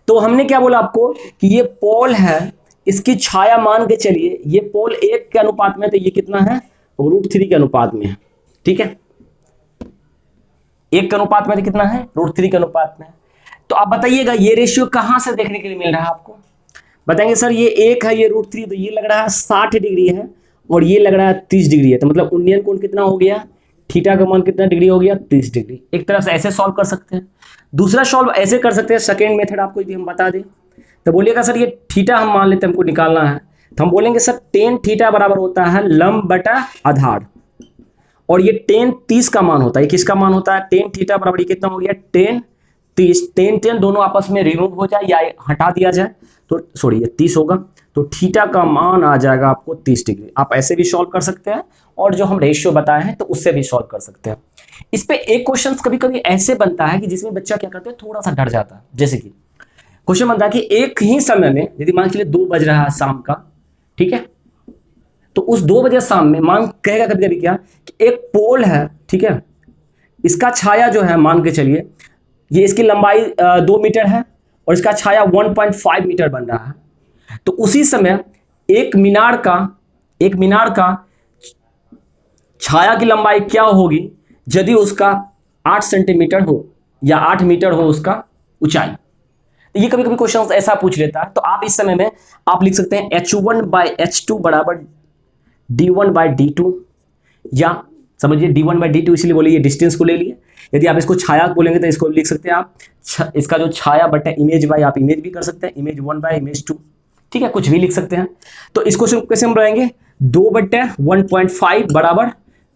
तो हमने क्या बोला आपको कि ये पोल है, इसकी छाया मान के चलिए, ये पोल 1 के अनुपात में, तो ये कितना है √3 के अनुपात में है, ठीक है, 1 के अनुपात में तो कितना है √3 के अनुपात में। तो आप बताइएगा ये रेशियो कहां से देखने के लिए मिल रहा है आपको, बताएंगे सर ये 1 है, ये √3, तो ये लग रहा है 60 डिग्री है, और ये लग रहा है 30 डिग्री है, तो मतलब उन्नयन कोण कितना हो गया, थीटा का मान कितना डिग्री हो गया, 30 डिग्री। एक तरह से ऐसे सॉल्व कर सकते हैं। दूसरा सॉल्व ऐसे कर सकते हैं, सेकेंड मेथड आपको यदि हम बता दें तो बोलिएगा सर ये थीटा हम मान लेते हैं हमको निकालना है, तो हम बोलेंगे सर टेन थीटा बराबर होता है लंब बटा आधार, और ये टेन 30 का मान होता है। किसका मान होता है, टेन थीटा बराबर ये कितना हो गया, टेन 30, टेन टेन दोनों आपस में रिमूव हो जाए या हटा दिया जाए तो सॉरी ये 30 होगा, तो थीटा का मान आ जाएगा आपको 30 डिग्री। आप ऐसे भी सॉल्व कर सकते हैं और जो हम रेशियो बताए हैं तो उससे भी सॉल्व कर सकते हैं। इस पे एक क्वेश्चन कभी कभी ऐसे बनता है कि जिसमें बच्चा क्या करते हैं, थोड़ा सा डर जाता है। जैसे कि क्वेश्चन बनता है कि एक ही समय में यदि मान के लिए 2 बज रहा है शाम का, ठीक है, तो उस 2 बजे शाम में मान कहेगा कभी कभी क्या कि एक पोल है, ठीक है, इसका छाया जो है मान के चलिए ये इसकी लंबाई 2 मीटर है और इसका छाया 1.5 मीटर बन रहा है। तो उसी समय एक मीनार का छाया की लंबाई क्या होगी यदि उसका 8 सेंटीमीटर हो या 8 मीटर हो उसका ऊंचाई। ये कभी कभी क्वेश्चन ऐसा पूछ लेता है, तो आप इस समय में आप लिख सकते हैं h1/h2 बराबर d1/d2, या समझिए d1/d2 इसलिए बोले ये डिस्टेंस को ले लिए। यदि आप इसको छाया बोलेंगे तो इसको लिख सकते हैं आप इसका जो छाया बटा इमेज बाय, आप इमेज भी कर सकते हैं, इमेज 1/इमेज 2, ठीक है, कुछ भी लिख सकते हैं। तो इस क्वेश्चन को कैसे हम बनाएंगे, 2/1.5 बराबर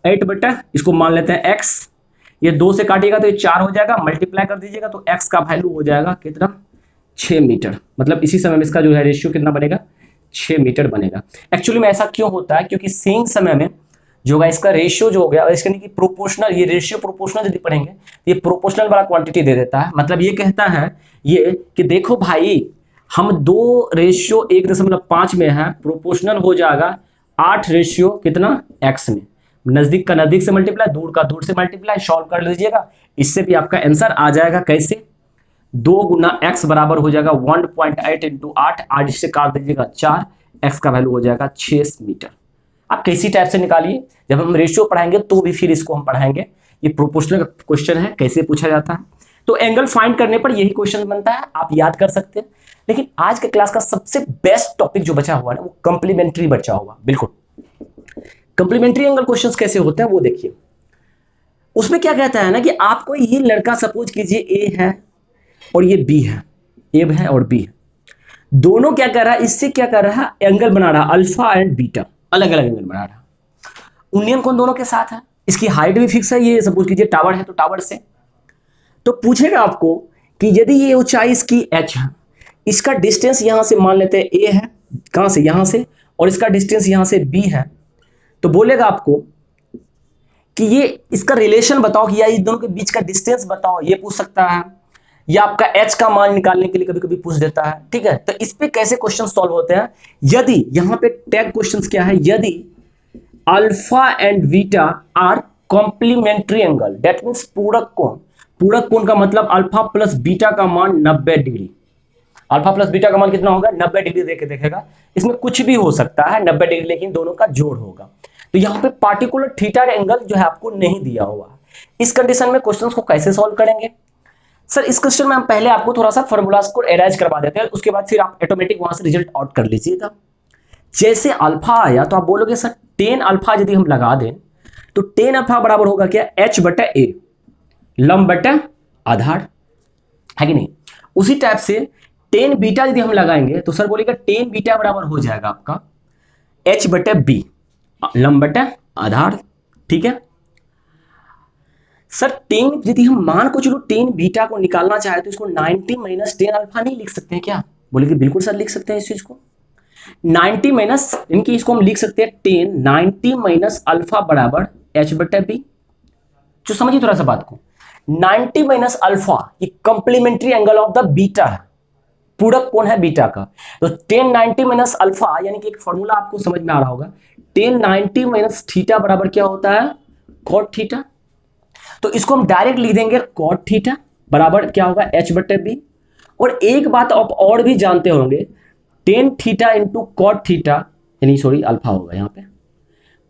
8 इसको मान लेते हैं x, ये 2 से काटिएगा तो ये 4 हो जाएगा, मल्टीप्लाई कर दीजिएगा तो x का वैल्यू हो जाएगा कितना, 6 मीटर। मतलब इसी समय में इसका जो है रेशियो कितना बनेगा, 6 मीटर बनेगा। एक्चुअली में ऐसा क्यों होता है, क्योंकि सेम समय में जो होगा इसका रेशियो जो हो गया, इसके नहीं कि प्रोपोर्शनल, ये रेशियो प्रोपोर्शनल यदि पढ़ेंगे ये प्रोपोर्शनल वाला क्वांटिटी दे देता है। मतलब ये कहता है ये कि देखो भाई हम 2:1.5 में है, प्रोपोर्शनल हो जाएगा 8 रेशियो कितना x में, नजदीक का नजदीक से मल्टीप्लाई, दूर का दूर से मल्टीप्लाई, सॉल्व कर लीजिएगा, इससे भी आपका आंसर आ जाएगा। कैसे, 2 गुना x बराबर हो जाएगा 1.8 इंटू 8, 8 इससे काट दीजिएगा 4, x का वैल्यू हो जाएगा 6 मीटर। आप किसी टाइप से निकालिए, जब हम रेशियो पढ़ाएंगे तो भी फिर इसको हम पढ़ाएंगे। ये प्रोपोर्शनल क्वेश्चन है, कैसे पूछा जाता है, तो एंगल फाइंड करने पर यही क्वेश्चन बनता है, आप याद कर सकते हैं। लेकिन आज के क्लास का सबसे बेस्ट टॉपिक जो बचा हुआ है वो कंप्लीमेंट्री बचा हुआ। बिल्कुल कंप्लीमेंट्री एंगल क्वेश्चंस कैसे होते हैं वो देखिए। उसमें क्या कहता है ना कि आपको ये लड़का सपोज कीजिए ए है और ये बी है, ए है और बी है, दोनों क्या कर रहा है, इससे क्या कर रहा है, एंगल बना रहा है, अल्फा एंड बीटा, अलग अलग एंगल बना रहा है। उन्नयन कोण दोनों के साथ है, इसकी हाइट भी फिक्स है, ये सपोज कीजिए टावर है तो टावर से। तो पूछेगा आपको कि यदि ये ऊंचाई इसकी h है, इसका डिस्टेंस यहां से मान लेते हैं a है, कहां से, यहां से, और इसका डिस्टेंस यहां से b है, तो बोलेगा आपको कि ये इसका रिलेशन बताओ कि या इन दोनों के बीच का डिस्टेंस बताओ, ये पूछ सकता है, या आपका h का मान निकालने के लिए कभी कभी पूछ देता है। ठीक है, तो इस पे कैसे क्वेश्चन सॉल्व होते हैं, यदि यहां पे टैग क्वेश्चंस क्या है, यदि alpha and beta are complementary angle, that means पूरक कोण। पूरक कोण का मतलब अल्फा प्लस बीटा का मान 90 डिग्री, अल्फा प्लस बीटा का मान कितना होगा, 90 डिग्री देके देखेगा, इसमें कुछ भी हो सकता है 90 डिग्री, लेकिन दोनों का जोड़ होगा। तो यहाँ पे पार्टिकुलर थीटा एंगल जो है आपको नहीं दिया हुआ। इस कंडीशन में क्वेश्चंस को कैसे सॉल्व करेंगे सर, इस क्वेश्चन में हम पहले आपको थोड़ा सा फॉर्मूलाज को एराइज करवा देते हैं, उसके बाद फिर आप ऑटोमेटिक वहां से रिजल्ट आउट कर लीजिएगा। जैसे अल्फा आया तो आप बोलोगे सर टेन अल्फा यदि हम लगा दें तो टेन अल्फा बराबर होगा क्या, h बटा ए, लंब बटा आधार, है कि नहीं। उसी टाइप से टेन बीटा यदि हम लगाएंगे तो सर बोलेगा टेन बीटा बराबर हो जाएगा आपका h बटा बी, लंब बटा आधार। ठीक है सर, टेन यदि हम मान को चलो टेन बीटा को निकालना चाहे तो इसको 90 माइनस टेन अल्फा नहीं लिख सकते हैं क्या, बोलेगे बिल्कुल सर लिख सकते हैं इस चीज को। 90 माइनस इनकी इसको हम लिख सकते हैं टेन 90 माइनस अल्फा बराबर h बटा बी। जो समझिए थोड़ा सा बात को, 90 माइनस अल्फा ये complementary angle of the beta है, पूरक कोण है बीटा का। तो टेन 90 माइनस अल्फा यानी कि एक फॉर्मूला आपको समझ में आ रहा होगा, टेन 90 माइनस थीटा बराबर क्या होता है, कॉट थीटा। तो इसको हम डायरेक्ट लिख देंगे कॉट थीटा बराबर क्या होगा, h बटे बी। और एक बात आप और भी जानते होंगे, tan theta into cot theta, यानी सॉरी अल्फा होगा यहाँ पे,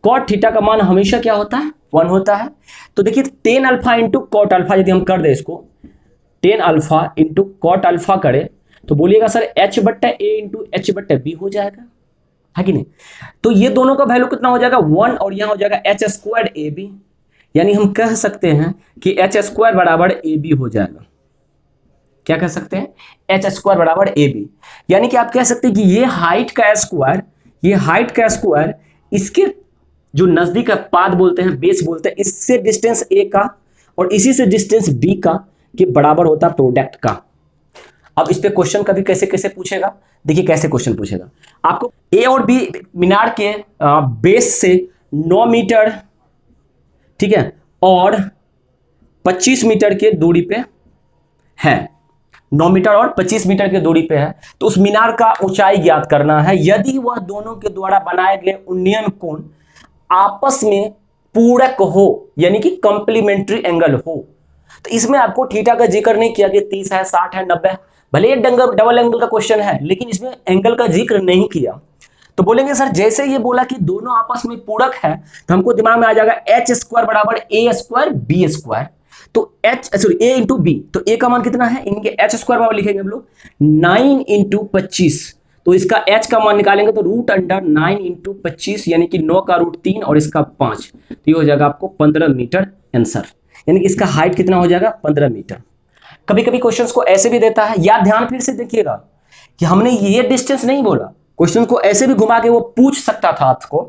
कॉट थीटा का मान हमेशा क्या होता है, 1 होता है। तो देखिए tan alpha into cot alpha यदि हम कर दे इसको, tan alpha into cot alpha करें तो बोलिएगा सर h बट्टा ए इंटू एच बट्टा बी हो जाएगा, है कि नहीं। तो ये दोनों का वैल्यू कितना हो जाएगा 1 और यहां हो जाएगा एच स्क्वायर ए बी, यानी हम कह सकते हैं कि एच स्क्वायर बराबर ए बी हो जाएगा। क्या कह सकते हैं, एच स्क्वायर बराबर ए बी, यानी कि आप कह सकते हैं कि ये हाइट का स्क्वायर, ये हाइट का स्क्वायर इसके जो नजदीक है पाद बोलते हैं, बेस बोलते हैं, इससे डिस्टेंस ए का और इसी से डिस्टेंस बी का के बराबर होता है प्रोडक्ट का। अब इस पे क्वेश्चन कभी कैसे कैसे पूछेगा, देखिए कैसे क्वेश्चन पूछेगा आपको। ए और बी मीनार के बेस से 9 मीटर, ठीक है, और 25 मीटर के दूरी पे है, 9 मीटर और 25 मीटर की दूरी पे है, तो उस मीनार का ऊंचाई ज्ञात करना है यदि वह दोनों के द्वारा बनाए गए उन्नयन कोण आपस में पूरक हो, यानी कि कंप्लीमेंट्री एंगल हो। तो इसमें आपको थीटा का जिक्र नहीं किया कि 30 है, 60 है, 90 है, भले ये डबल एंगल का क्वेश्चन है, लेकिन इसमें एंगल का जिक्र नहीं किया। तो बोलेंगे सर जैसे ये बोला कि दोनों आपस में पूरक है, तो हमको दिमाग में आ जाएगा एच स्क्वायर बराबर ए स्क्वायर बी स्क्वायर। तो एच सॉरी ए इंटू बी, तो ए का मान कितना है, इनके एच स्क्वायर बराबर लिखेंगे हम लोग 9 इंटू 25, तो इसका एच का मान निकालेंगे तो रूट अंडर 9 इंटू 25, यानी कि 9 का रूट 3 और इसका 5, तो ये हो जाएगा आपको 15 मीटर आंसर, यानी कि इसका हाइट कितना हो जाएगा 15 मीटर। कभी कभी क्वेश्चंस को ऐसे भी देता है, या ध्यान फिर से देखिएगा कि हमने ये डिस्टेंस नहीं बोला, क्वेश्चन को ऐसे भी घुमा के वो पूछ सकता था आपको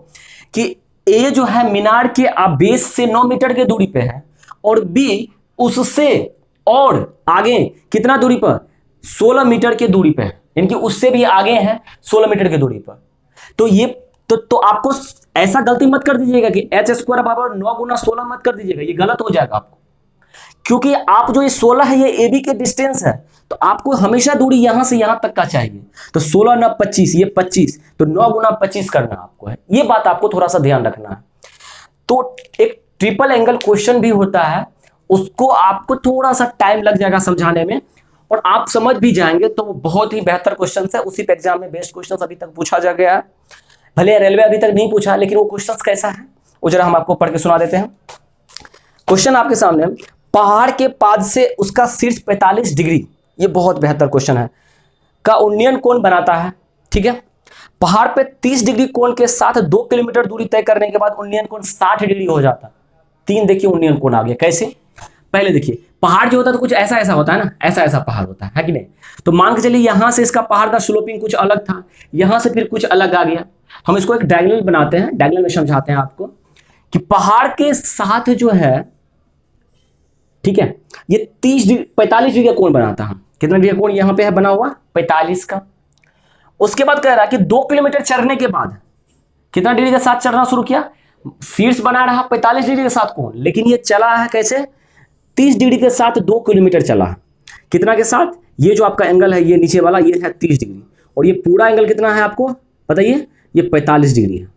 कि ए जो है मीनार के बेस से 9 मीटर के दूरी पे है और बी उससे और आगे कितना दूरी पर 16 मीटर के दूरी पे है, यानी कि उससे भी आगे है 16 मीटर की दूरी पर। तो ये तो आपको ऐसा गलती मत कर दीजिएगा कि एच स्क्वायर बराबर 9 गुना 16 मत कर दीजिएगा, ये गलत हो जाएगा आपको, क्योंकि आप जो ये 16 है ये ए बी के डिस्टेंस है, तो आपको हमेशा दूरी यहां से यहां तक का चाहिए। तो 16 ना 25, ये 25, तो 9 गुना 25 करना आपको है, ये बात आपको थोड़ा सा ध्यान रखना है। तो एक ट्रिपल एंगल क्वेश्चन भी होता है, उसको आपको थोड़ा सा टाइम लग जाएगा समझाने में, और आप समझ भी जाएंगे तो बहुत ही बेहतर क्वेश्चन है। उसी पे एग्जाम में बेस्ट क्वेश्चन अभी तक पूछा जा गया है, भले रेलवे अभी तक नहीं पूछा, लेकिन वो क्वेश्चन कैसा है वो जरा हम आपको पढ़ के सुना देते हैं। क्वेश्चन आपके सामने, पहाड़ के पाद से उसका शीर्ष 45 डिग्री, ये बहुत बेहतर क्वेश्चन है, का उन्नयन कोण बनाता है। ठीक है, पहाड़ पे 30 डिग्री कोण के साथ 2 किलोमीटर दूरी तय करने के बाद उन्नयन कोण 60 डिग्री हो जाता है। 3 देखिए उन्नयन कोण आ गया, कैसे, पहले देखिए पहाड़ जो होता है तो कुछ ऐसा ऐसा होता है ना, ऐसा ऐसा पहाड़ होता है कि नहीं। तो मान के चलिए यहां से इसका पहाड़ का स्लोपिंग कुछ अलग था, यहां से फिर कुछ अलग आ गया। हम इसको एक डायगोनल बनाते हैं, डायगोनल में समझाते हैं आपको कि पहाड़ के साथ जो है, ठीक है, ये 45 डिग्री का कोण बनाता है। कितना डिग्री का कोण यहां पे है बना हुआ 45 का। उसके बाद कह रहा है कि 2 किलोमीटर चढ़ने के बाद कितना डिग्री के साथ चढ़ना शुरू किया, शीर्ष बना रहा 45 डिग्री के साथ कोण, लेकिन ये चला है कैसे 30 डिग्री के साथ 2 किलोमीटर चला। कितना के साथ, ये जो आपका एंगल है ये नीचे वाला ये है 30 डिग्री, और ये पूरा एंगल कितना है आपको बताइए, ये 45 डिग्री है।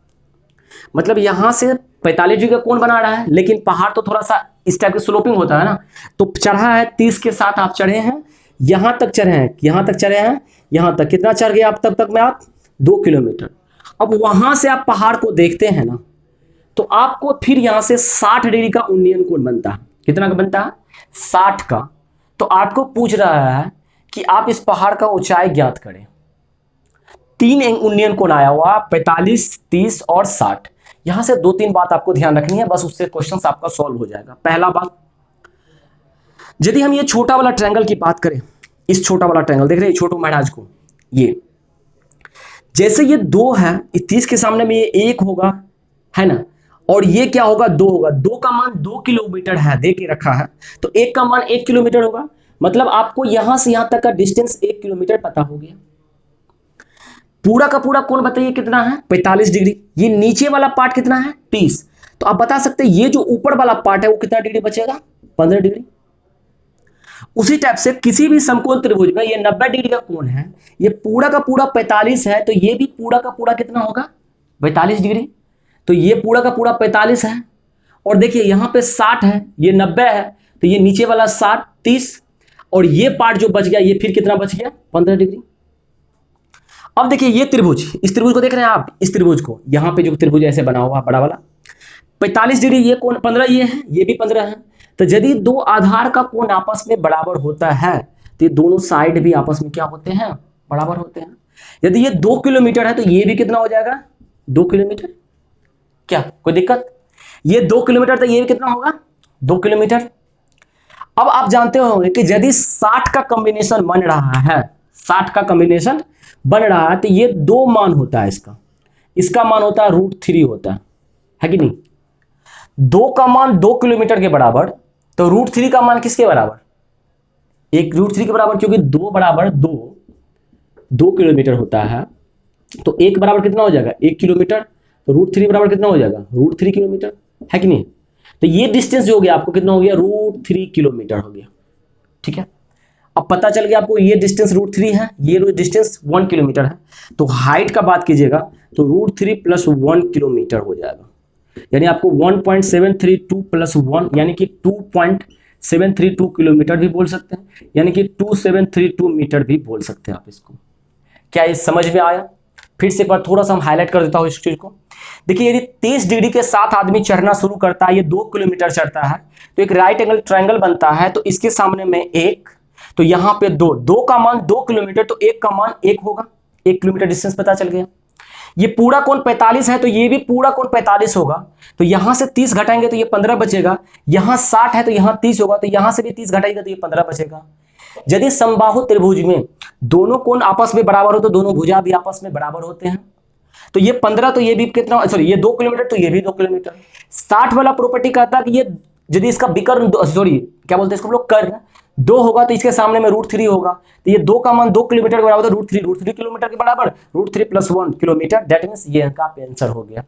मतलब यहां से 45 डिग्री का कोण बना रहा है, लेकिन पहाड़ तो थोड़ा सा इस टाइप का स्लोपिंग होता है ना, तो चढ़ा है 30 के साथ आप चढ़े हैं, यहां तक चढ़े हैं, यहां तक चढ़े हैं, यहां तक कितना चढ़ गए आप तब तक में आप 2 किलोमीटर। अब वहां से आप पहाड़ को देखते हैं ना, तो आपको फिर यहां से 60 डिग्री का उन्नयन कोण बनता है। कितना का बनता है 60 का। तो आपको पूछ रहा है कि आप इस पहाड़ का ऊंचाई ज्ञात करें। 3 उन्नयन कोण आया हुआ 45, 30 और 60। यहां से 2-3 बात आपको ध्यान रखनी है, बस उससे क्वेश्चन आपका सॉल्व हो जाएगा। पहला बात, यदि हम ये छोटा वाला ट्रायंगल की बात करें, इस छोटा वाला ट्रायंगल देख रहे हैं छोटू महाराज को, ये जैसे ये 2 है, 30 के सामने में ये 1 होगा, है ना, और ये क्या होगा 2 होगा। 2 का मान 2 किलोमीटर है, दे के रखा है, तो 1 का मान 1 किलोमीटर होगा। मतलब आपको यहां से यहां तक का डिस्टेंस 1 किलोमीटर पता हो गया। पूरा का पूरा कोण बताइए कितना है 45 डिग्री। ये नीचे वाला पार्ट कितना है 30। तो आप बता सकते हैं ये जो ऊपर वाला पार्ट है वो कितना डिग्री बचेगा 15 डिग्री। उसी टाइप से किसी भी समकोण त्रिभुज में ये 90 डिग्री का कोण है, ये पूरा का पूरा 45 है, तो ये भी पूरा का पूरा कितना होगा 42 डिग्री। तो ये पूरा का पूरा 45 है, और देखिए यहां पे 60 है, ये 90 है, तो ये नीचे वाला 60, 30, और ये पार्ट जो बच गया ये फिर कितना बच गया 15 डिग्री। अब देखिए ये त्रिभुज, इस त्रिभुज को देख रहे हैं आप, इस त्रिभुज को, यहां पे जो त्रिभुज ऐसे बना हुआ बड़ा वाला 45 डिग्री, ये कोण 15 ये है, ये भी 15 है। तो यदि 2 आधार का कोण आपस में बराबर होता है, तो ये दोनों साइड भी आपस में क्या होते हैं बराबर होते हैं। यदि ये 2 किलोमीटर है तो ये भी कितना हो जाएगा, 2 किलोमीटर। क्या कोई दिक्कत? ये 2 किलोमीटर तो ये भी कितना होगा, 2 किलोमीटर। अब आप जानते होंगे कि यदि 60 का कॉम्बिनेशन बन रहा है, 60 का कॉम्बिनेशन बन रहा है, तो ये 2 मान होता है इसका, इसका मान होता है √3 होता है कि नहीं। 2 का मान 2 किलोमीटर के बराबर, तो √3 का मान किसके बराबर, एक √3 के बराबर, क्योंकि 2 बराबर 2 किलोमीटर होता है, तो 1 बराबर कितना हो जाएगा, 1 किलोमीटर, तो √3 बराबर कितना हो जाएगा, √3 किलोमीटर, है कि नहीं। तो ये डिस्टेंस जो हो गया आपको कितना हो गया, √3 किलोमीटर हो गया। ठीक है, अब पता चल गया आपको ये डिस्टेंस √3 है, ये डिस्टेंस 1 किलोमीटर है। तो हाइट का बात कीजिएगा तो √3 + 1 किलोमीटर हो जाएगा, यानी आपको 1.732 + 1 यानी कि 2.732 किलोमीटर भी बोल सकते हैं, यानी कि 2732 मीटर भी बोल सकते हैं आप इसको। क्या ये समझ में आया? फिर से एक बार थोड़ा सा हम हाईलाइट कर देता हूं इस चीज को। देखिए, यदि 30 डिग्री के साथ आदमी चढ़ना शुरू करता है, ये 2 किलोमीटर चढ़ता है, तो एक राइट एंगल ट्रायंगल बनता है, तो इसके सामने में 1, तो यहां पे 2 का मान 2 किलोमीटर, तो 1 का मान 1 होगा, 1 किलोमीटर डिस्टेंस पता चल गया। ये पूरा कोण 45 है, तो ये भी पूरा कोण 45 होगा, तो यहां से 30 घटाएंगे तो ये 15 बचेगा, यहां 60 है तो यहां 30 होगा, तो यहां से भी 30 घटाएगा तो ये 15 बचेगा। यदि समबाहु त्रिभुज में दोनों कोण आपस में बराबर हो तो दोनों भुजा भी आपस में बराबर होते हैं, तो ये 15, तो ये भी कितना, सॉरी ये 2 किलोमीटर, तो ये भी 2 किलोमीटर। 60 वाला प्रॉपर्टी कहता है कि ये यदि इसका विकर्ण, सॉरी क्या बोलते हैं इसको हम लोग, कर्ण 2 होगा, तो इसके सामने में √3 होगा, तो ये 2 का मान 2 किलोमीटर के बराबर, तो √3 किलोमीटर के बराबर, √3 + 1 किलोमीटर, दैट मींस ये इनका आंसर हो गया।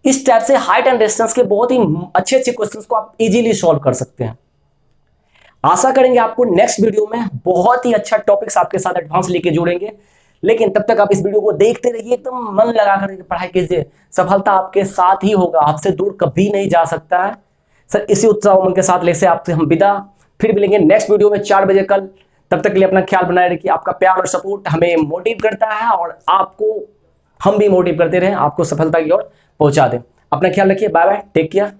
इस टाइप से हाइट एंड डिस्टेंस के बहुत ही अच्छे अच्छे क्वेश्चंस को आप इजीली सॉल्व कर सकते हैं। आशा करेंगे आपको नेक्स्ट वीडियो में बहुत ही अच्छा टॉपिक्स आपके साथ एडवांस लेके जोड़ेंगे, लेकिन तब तक आप इस वीडियो को देखते रहिए, एकदम मन लगा कर पढ़ाई कीजिए, सफलता आपके साथ ही होगा, आपसे दूर कभी नहीं जा सकता है। सर इसी उत्साह उमंग के साथ लेसे आपसे हम विदा, फिर मिलेंगे नेक्स्ट वीडियो में 4 बजे कल। तब तक के लिए अपना ख्याल बनाए रखिए। आपका प्यार और सपोर्ट हमें मोटिव करता है और आपको हम भी मोटिव करते रहे, आपको सफलता की ओर पहुंचा दें। अपना ख्याल रखिए, बाय बाय, टेक केयर।